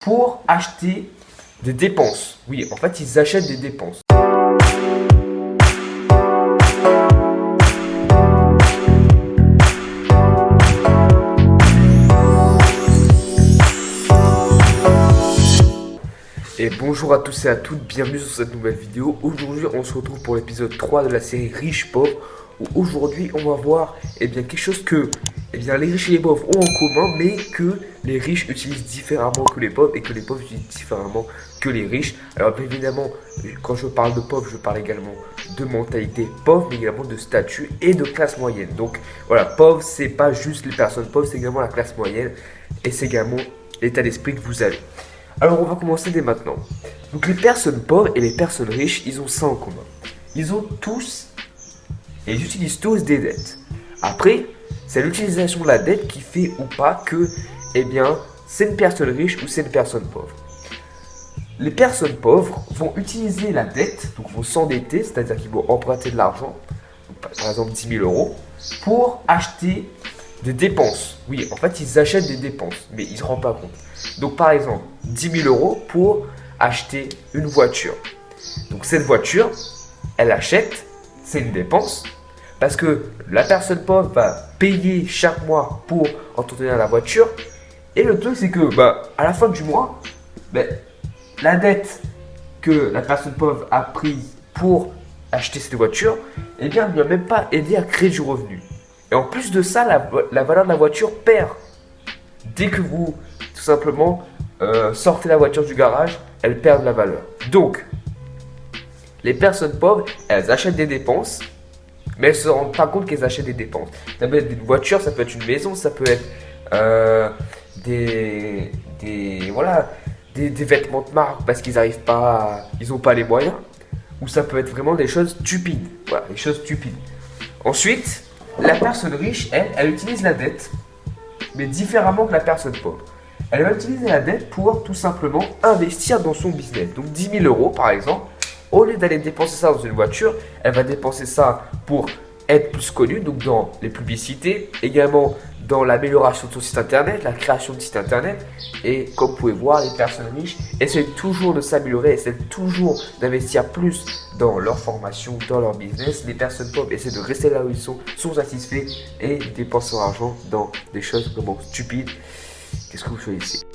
pour acheter des dépenses. Oui, en fait, ils achètent des dépenses. Et bonjour à tous et à toutes, bienvenue sur cette nouvelle vidéo. Aujourd'hui, on se retrouve pour l'épisode 3 de la série Riches Pauvres, où aujourd'hui, on va voir quelque chose que les riches et les pauvres ont en commun, mais que les riches utilisent différemment que les pauvres et que les pauvres utilisent différemment que les riches. Alors bien évidemment, quand je parle de pauvres, je parle également de mentalité pauvre, mais également de statut et de classe moyenne. Donc voilà, pauvre, c'est pas juste les personnes pauvres, c'est également la classe moyenne et c'est également l'état d'esprit que vous avez. Alors on va commencer dès maintenant. Donc les personnes pauvres et les personnes riches, ils ont ça en commun. Ils ont tous, et ils utilisent tous des dettes. Après, c'est l'utilisation de la dette qui fait ou pas que, c'est une personne riche ou c'est une personne pauvre. Les personnes pauvres vont utiliser la dette, donc vont s'endetter, c'est-à-dire qu'ils vont emprunter de l'argent, par exemple 10 000 euros, pour acheter des dépenses. Oui, en fait, ils achètent des dépenses, mais ils ne se rendent pas compte. Donc, par exemple, 10 000 euros pour acheter une voiture. Donc, cette voiture, elle l'achète, c'est une dépense, parce que la personne pauvre va payer chaque mois pour entretenir la voiture. Et le truc, c'est que, à la fin du mois, la dette que la personne pauvre a prise pour acheter cette voiture, ne lui a même pas aidé à créer du revenu. Et en plus de ça, la valeur de la voiture perd. Dès que vous, tout simplement, sortez la voiture du garage, elle perd de la valeur. Donc, les personnes pauvres, elles achètent des dépenses, mais elles ne se rendent pas compte qu'elles achètent des dépenses. Ça peut être une voiture, ça peut être une maison, ça peut être des vêtements de marque parce qu'ils n'arrivent pas, ils n'ont pas les moyens. Ou ça peut être vraiment des choses stupides. Voilà, des choses stupides. Ensuite, la personne riche, elle utilise la dette, mais différemment que la personne pauvre. Elle va utiliser la dette pour tout simplement investir dans son business. Donc 10 000 euros par exemple, au lieu d'aller dépenser ça dans une voiture, elle va dépenser ça pour être plus connue, donc dans les publicités, également dans l'amélioration de son site internet, la création de site internet. Et comme vous pouvez voir, les personnes riches essaient toujours de s'améliorer, essaient toujours d'investir plus dans leur formation, dans leur business. Les personnes pauvres essaient de rester là où ils sont satisfaits et dépensent leur argent dans des choses vraiment stupides. Qu'est-ce que vous choisissez ?